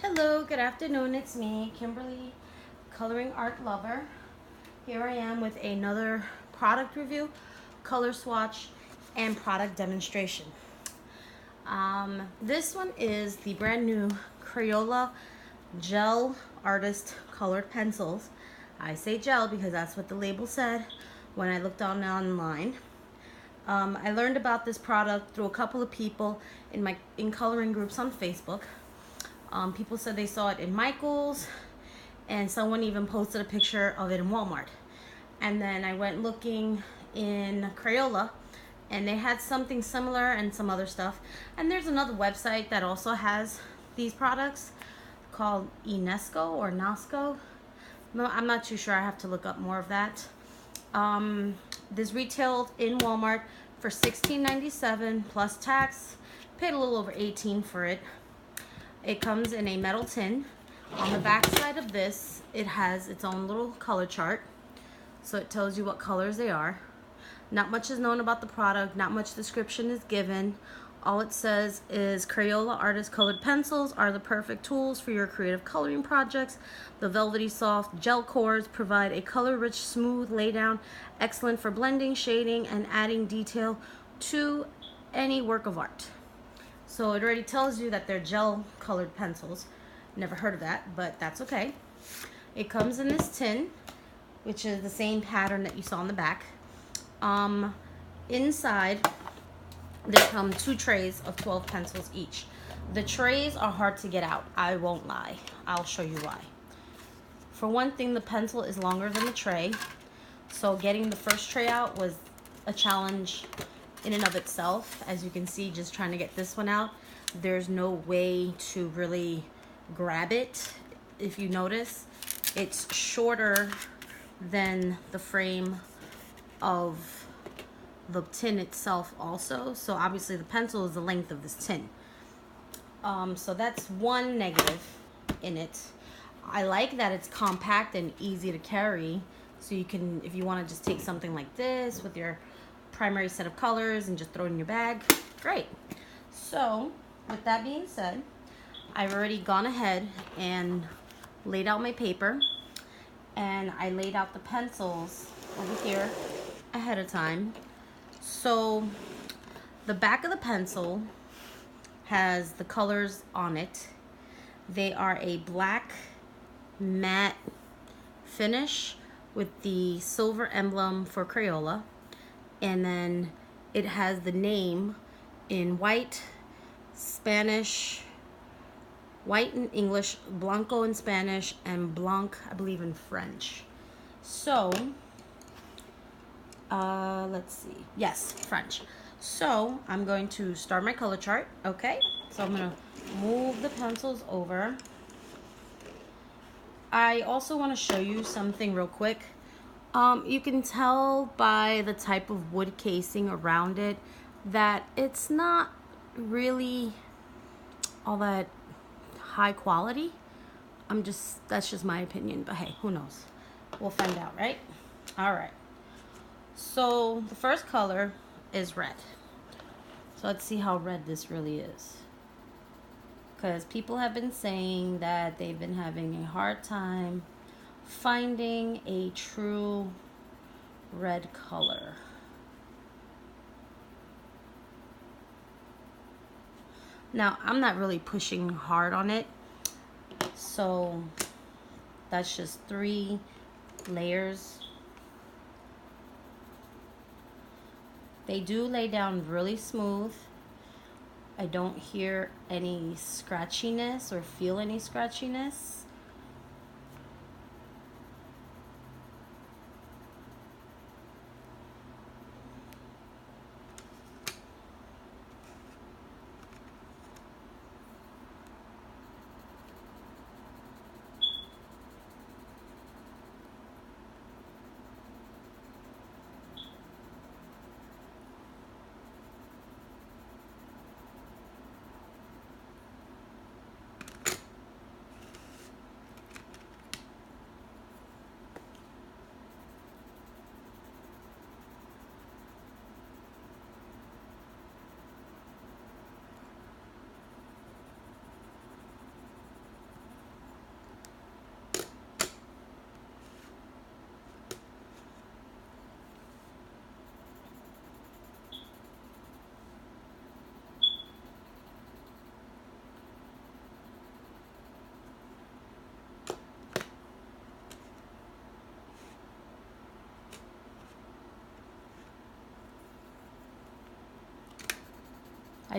Hello, good afternoon. It's me, Kimberly, coloring art lover. Here I am with another product review, color swatch, and product demonstration. This one is the brand new Crayola Gel Artist Colored Pencils. I say gel because that's what the label said when I looked online. I learned about this product through a couple of people in coloring groups on Facebook. People said they saw it in Michael's, and someone even posted a picture of it in Walmart. And then I went looking in Crayola, and they had something similar and some other stuff. And there's another website that also has these products called Enesco or Nasco. No, I'm not too sure. I have to look up more of that. This retailed in Walmart for $16.97 plus tax. Paid a little over $18 for it. It comes in a metal tin. On the back side of this, it has its own little color chart. So it tells you what colors they are. Not much is known about the product. Not much description is given. All it says is Crayola Artist Colored Pencils are the perfect tools for your creative coloring projects. The velvety soft gel cores provide a color-rich, smooth laydown, excellent for blending, shading, and adding detail to any work of art. So it already tells you that they're gel colored pencils. Never heard of that, but that's okay. It comes in this tin, which is the same pattern that you saw on the back. Inside, there come 2 trays of 12 pencils each. The trays are hard to get out. I won't lie. I'll show you why. For one thing, the pencil is longer than the tray. So getting the first tray out was a challenge in and of itself. As you can see, just trying to get this one out, there's no way to really grab it. If you notice, it's shorter than the frame of the tin itself also. So obviously the pencil is the length of this tin. So that's one negative in it. I like that it's compact and easy to carry. So you can, if you want to just take something like this with your primary set of colors and just throw it in your bag, great. So with that being said, I've already gone ahead and laid out my paper, and I laid out the pencils over here ahead of time. So the back of the pencil has the colors on it. They are a black matte finish with the silver emblem for Crayola. And then it has the name in white, Spanish, white in English, Blanco in Spanish, and Blanc, I believe, in French. So, let's see. Yes, French. So, I'm going to start my color chart, okay? So, I'm going to move the pencils over. I also want to show you something real quick. You can tell by the type of wood casing around it that it's not really all that high quality. That's just my opinion, but hey, who knows? We'll find out, right? All right. So the first color is red. So let's see how red this really is. Because people have been saying that they've been having a hard time finding a true red color. Now, I'm not really pushing hard on it, so that's just 3 layers. They do lay down really smooth. I don't hear any scratchiness or feel any scratchiness.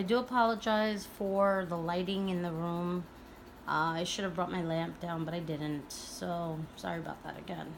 I do apologize for the lighting in the room. I should have brought my lamp down, but I didn't. So, sorry about that again.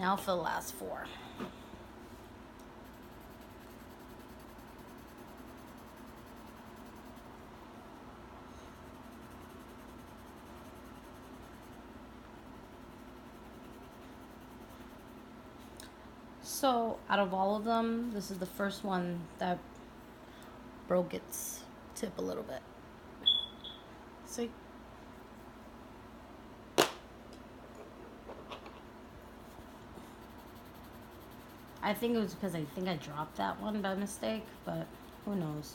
Now for the last four. So out of all of them, this is the first one that broke its tip a little bit. See? I think it was because I think I dropped that one by mistake, but who knows.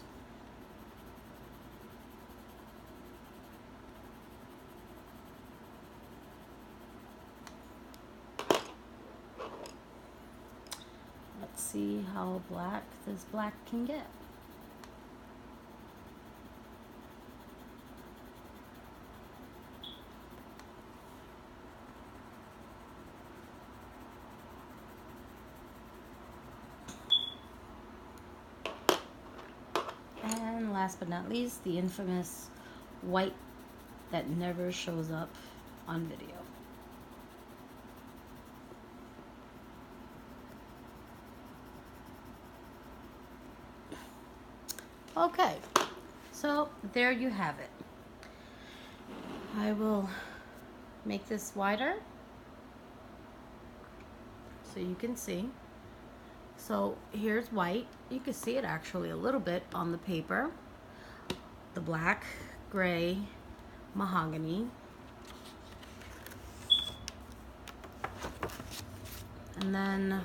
Let's see how black this black can get. And last but not least, the infamous white that never shows up on video. Okay, so there you have it. I will make this wider so you can see. So here's white. You can see it actually a little bit on the paper. The black, gray, mahogany. And then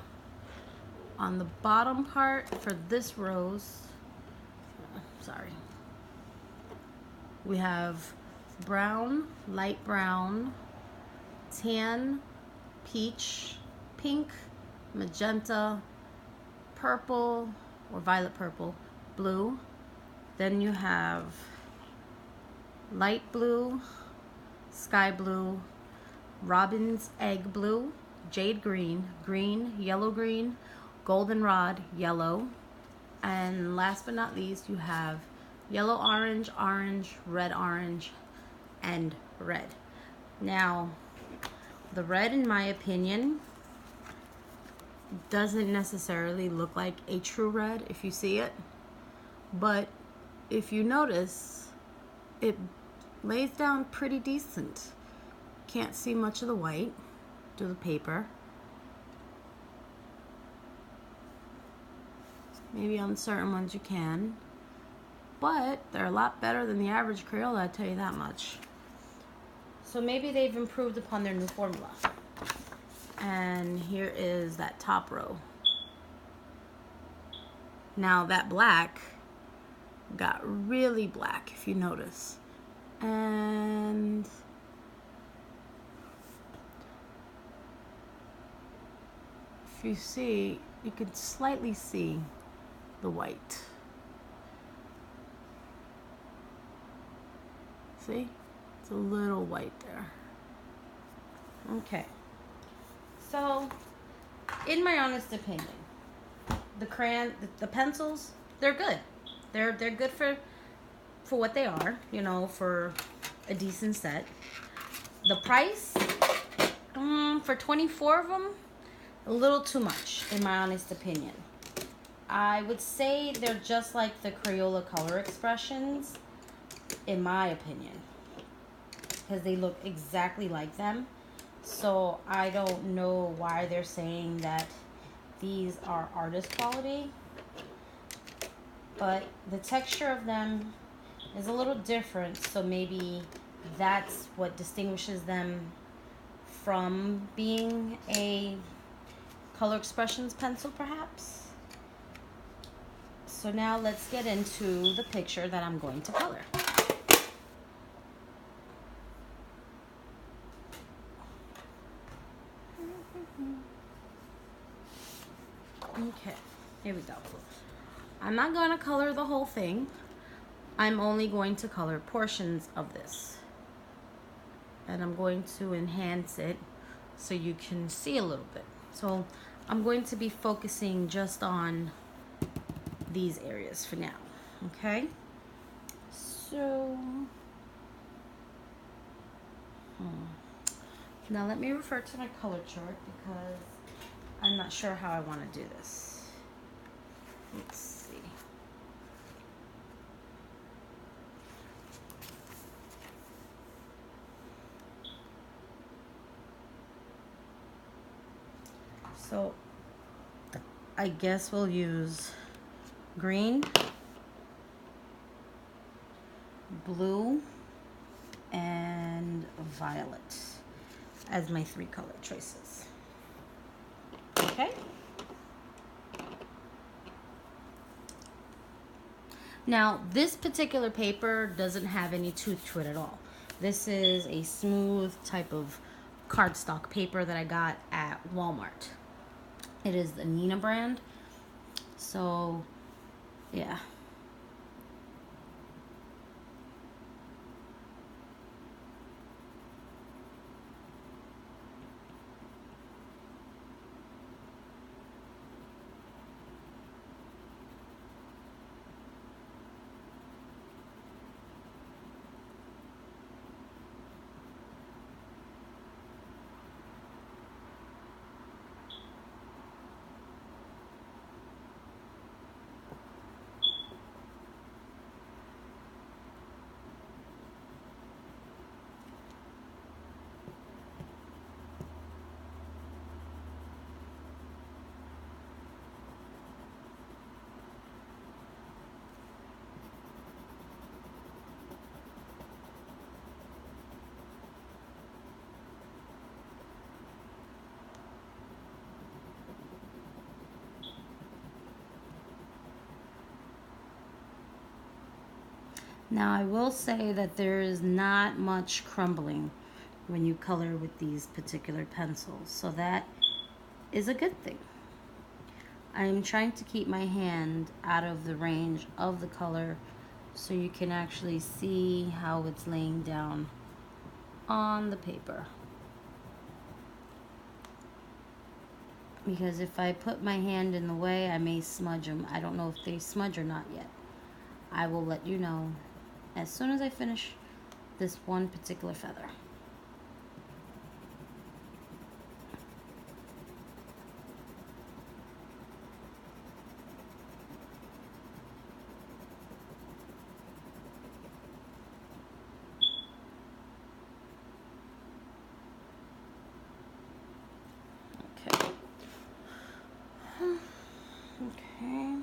on the bottom part for this rose, sorry, we have brown, light brown, tan, peach, pink, magenta, purple or violet purple, blue. Then you have light blue, sky blue, robin's egg blue, jade green, green, yellow green, goldenrod yellow, and last but not least you have yellow orange, orange, red orange, and red. Now the red, in my opinion, doesn't necessarily look like a true red if you see it, but if you notice, it lays down pretty decent. Can't see much of the white through the paper. Maybe on certain ones you can, but they're a lot better than the average Crayola, I tell you that much. So maybe they've improved upon their new formula. And here is that top row. Now that black got really black, if you notice. And if you see, you can slightly see the white. See? It's a little white there. Okay. So, in my honest opinion, the pencils, they're good. They're good for what they are, you know, for a decent set. The price, for 24 of them, a little too much, in my honest opinion. I would say they're just like the Crayola color expressions, in my opinion, because they look exactly like them. So I don't know why they're saying that these are artist quality, but the texture of them is a little different, so maybe that's what distinguishes them from being a color expressions pencil, perhaps. So now let's get into the picture that I'm going to color. Okay, here we go. I'm not going to color the whole thing. I'm only going to color portions of this. And I'm going to enhance it so you can see a little bit. So I'm going to be focusing just on these areas for now. Okay? So, now let me refer to my color chart because I'm not sure how I want to do this. Let's see. So I guess we'll use green, blue, and violet as my 3 color choices. Okay. Now, this particular paper doesn't have any tooth to it at all. This is a smooth type of cardstock paper that I got at Walmart. It is the Nina brand. So, yeah. Now, I will say that there is not much crumbling when you color with these particular pencils, so that is a good thing. I'm trying to keep my hand out of the range of the color so you can actually see how it's laying down on the paper. Because if I put my hand in the way, I may smudge them. I don't know if they smudge or not yet. I will let you know as soon as I finish this one particular feather. Okay. Okay.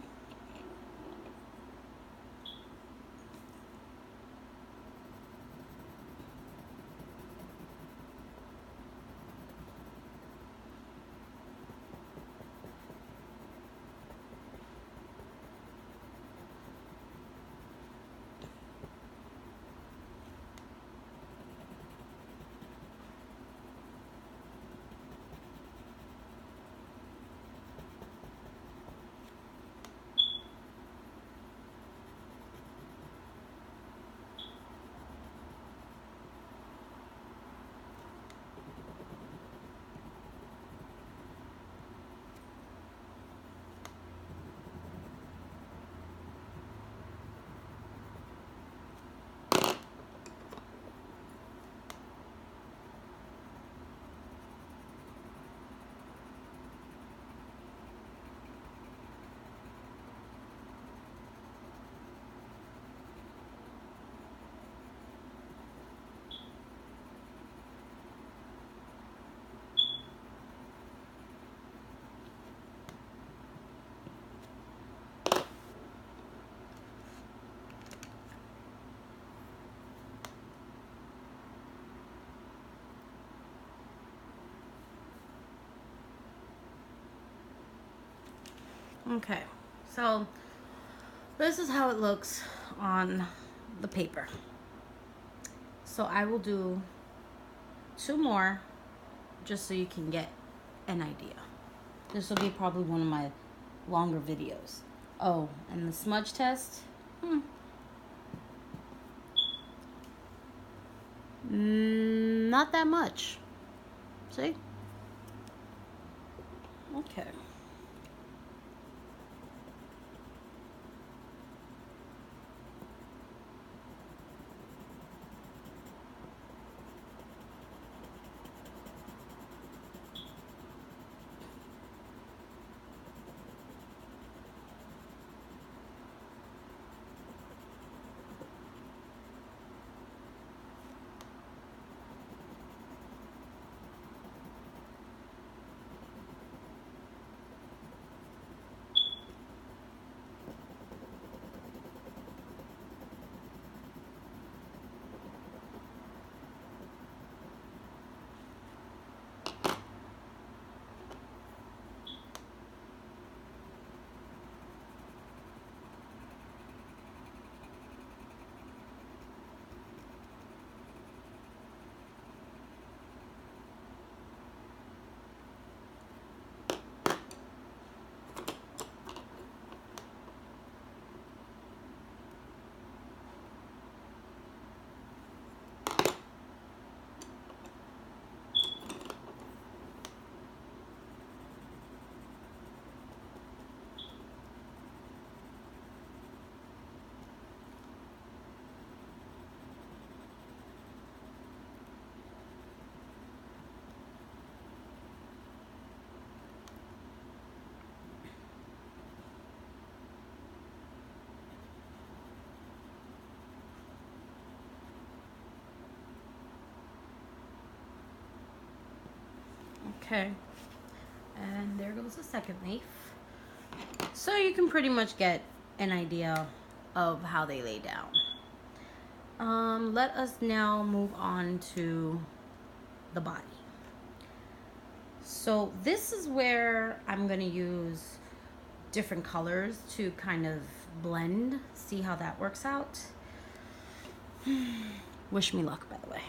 Okay, so this is how it looks on the paper. So I will do 2 more just so you can get an idea. This will be probably one of my longer videos. Oh, and the smudge test? Not that much. See? Okay. Okay. And there goes the second leaf. So you can pretty much get an idea of how they lay down. Let us now move on to the body. So this is where I'm going to use different colors to kind of blend, see how that works out. Wish me luck, by the way.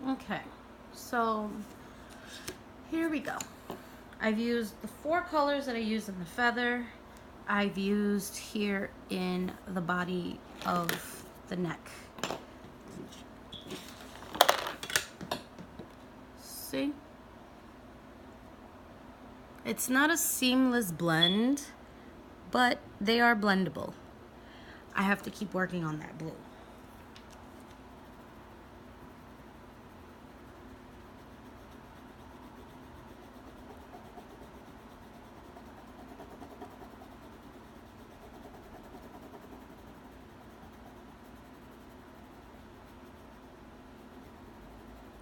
Okay, so here we go. I've used the 4 colors that I used in the feather. I've used here in the body of the neck. See? It's not a seamless blend, but they are blendable. I have to keep working on that blue.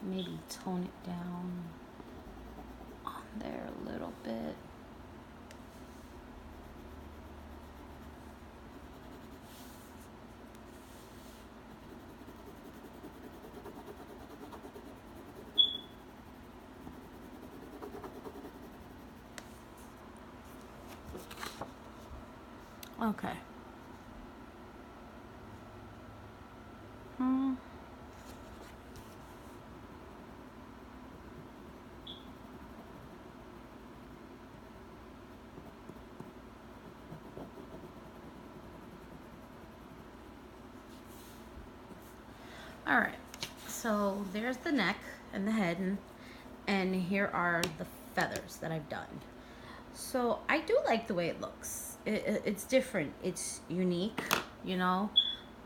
Maybe tone it down on there a little bit. Okay. All right, so there's the neck and the head, and here are the feathers that I've done. So I do like the way it looks. It's different. It's unique, you know.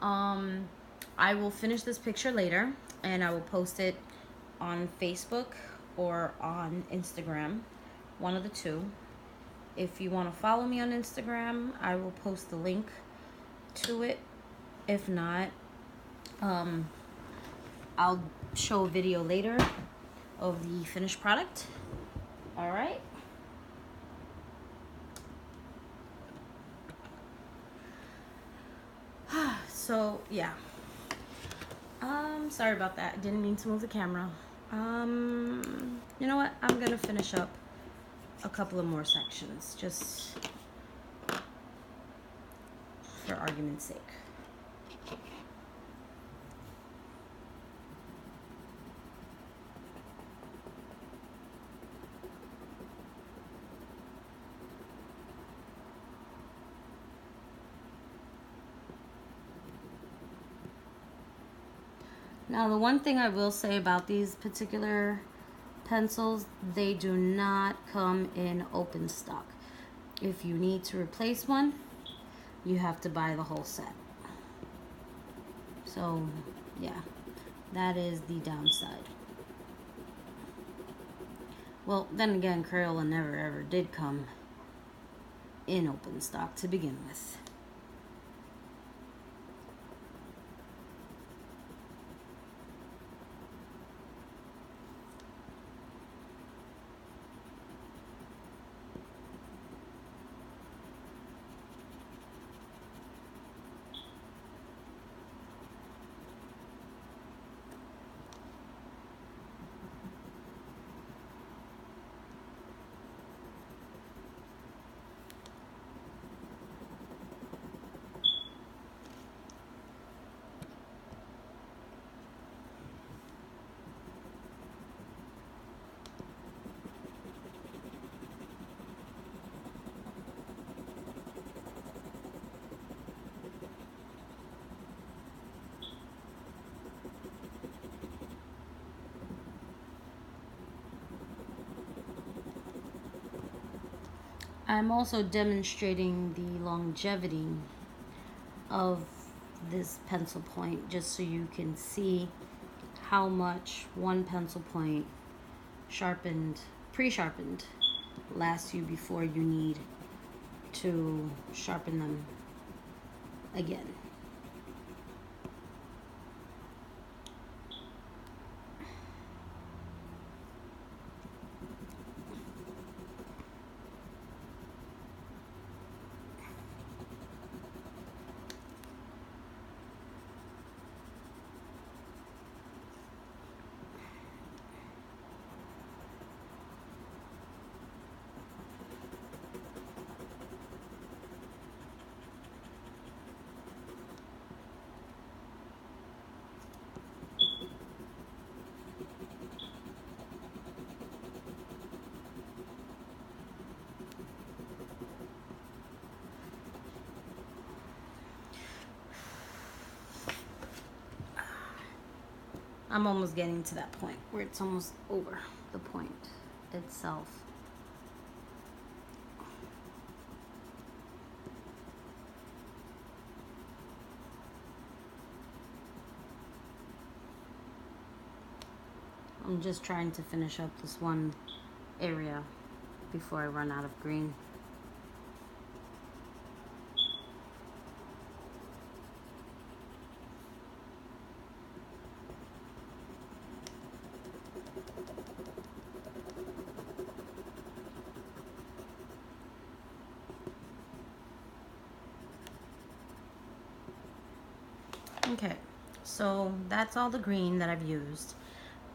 I will finish this picture later, and I will post it on Facebook or on Instagram, one of the two. If you want to follow me on Instagram, I will post the link to it. If not, I'll show a video later of the finished product. All right. So yeah. Sorry about that. Didn't mean to move the camera. You know what? I'm gonna finish up a couple of more sections just for argument's sake. Now, the one thing I will say about these particular pencils, they do not come in open stock. If you need to replace one, you have to buy the whole set. So, yeah, that is the downside. Well, then again, Crayola never ever did come in open stock to begin with. I'm also demonstrating the longevity of this pencil point just so you can see how much one pencil point sharpened, pre-sharpened, lasts you before you need to sharpen them again. I'm almost getting to that point where it's almost over the point itself. I'm just trying to finish up this one area before I run out of green. Okay, so that's all the green that I've used,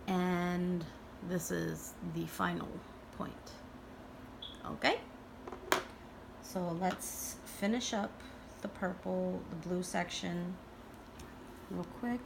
and this is the final point. Okay, so let's finish up the purple, the blue section real quick.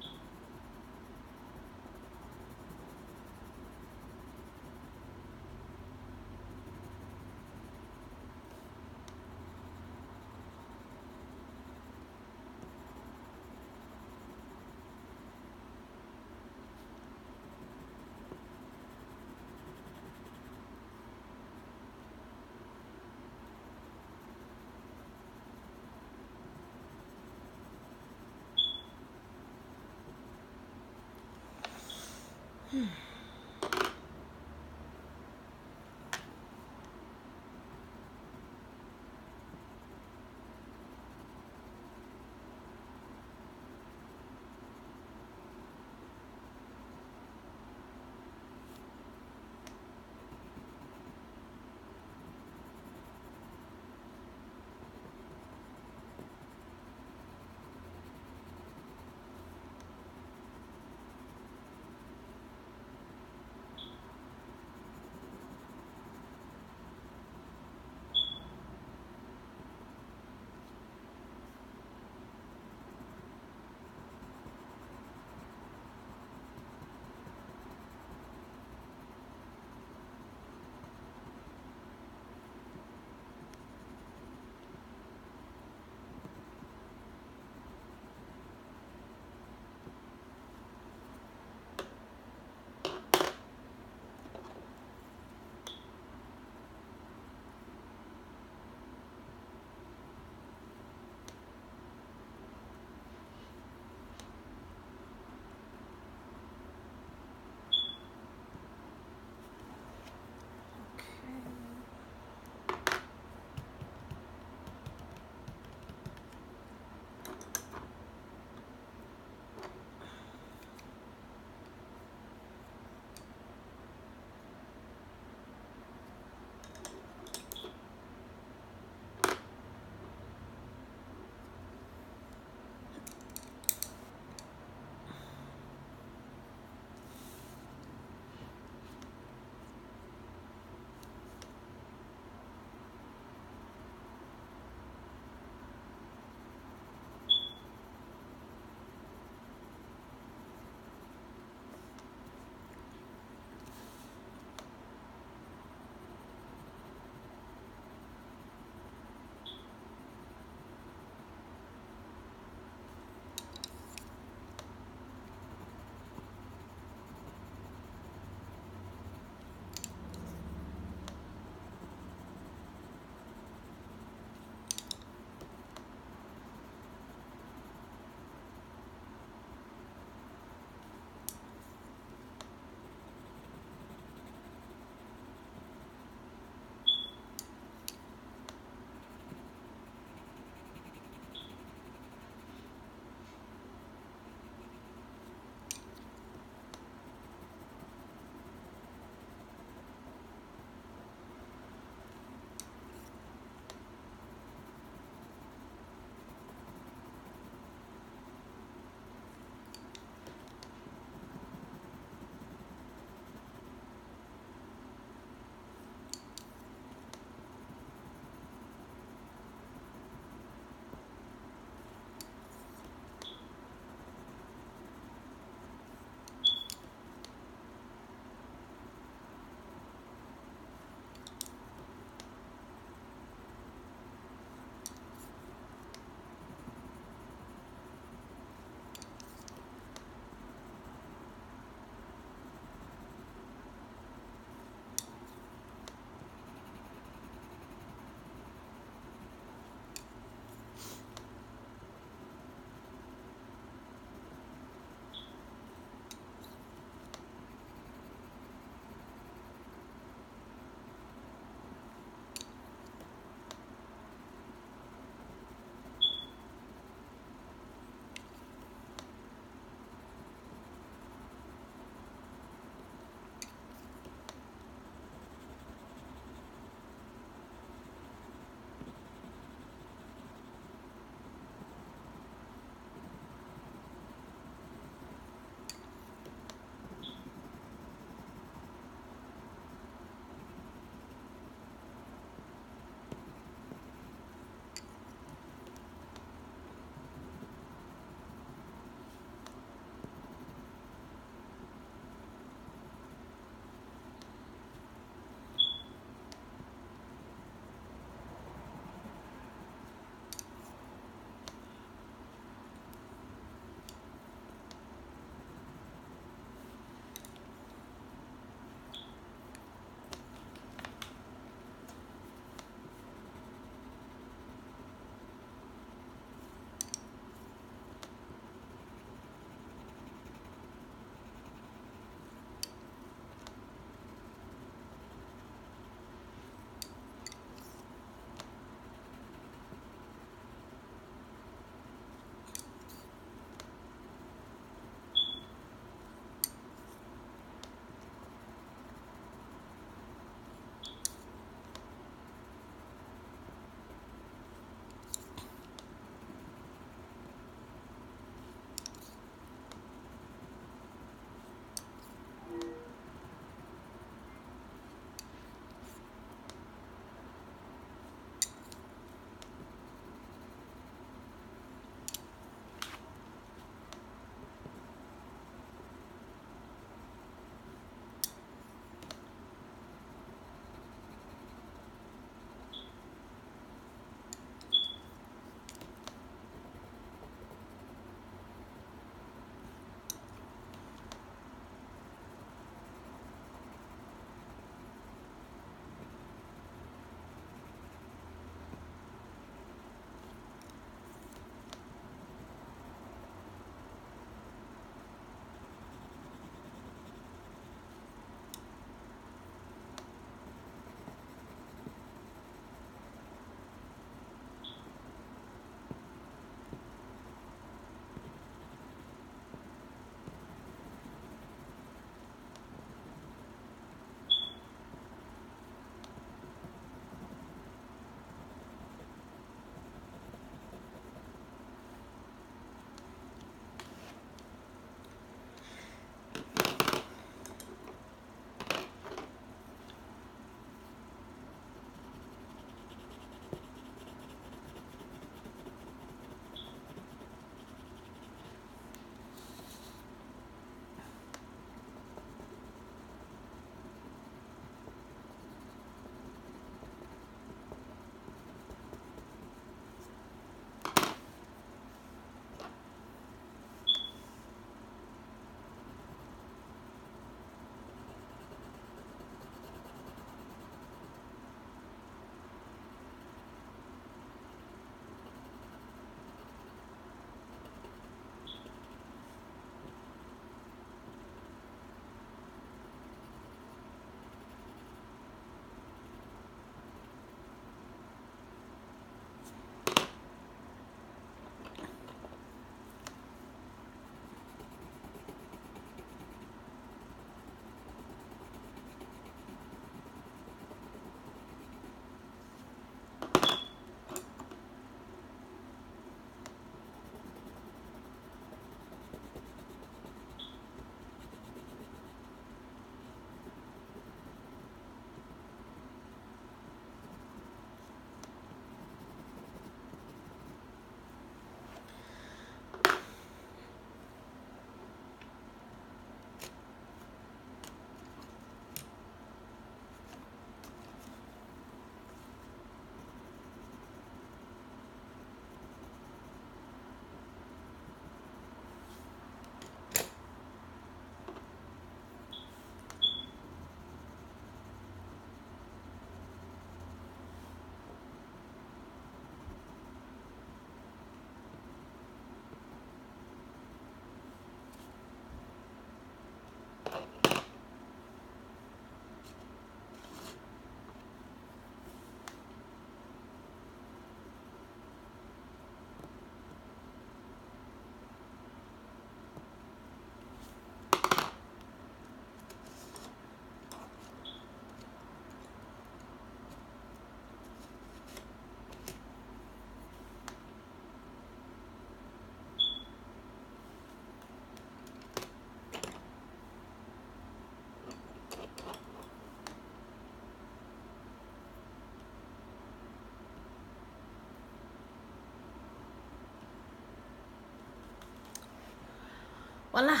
Voila,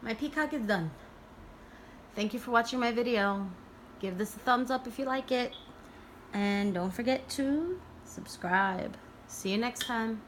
my peacock is done. Thank you for watching my video. Give this a thumbs up if you like it. And don't forget to subscribe. See you next time.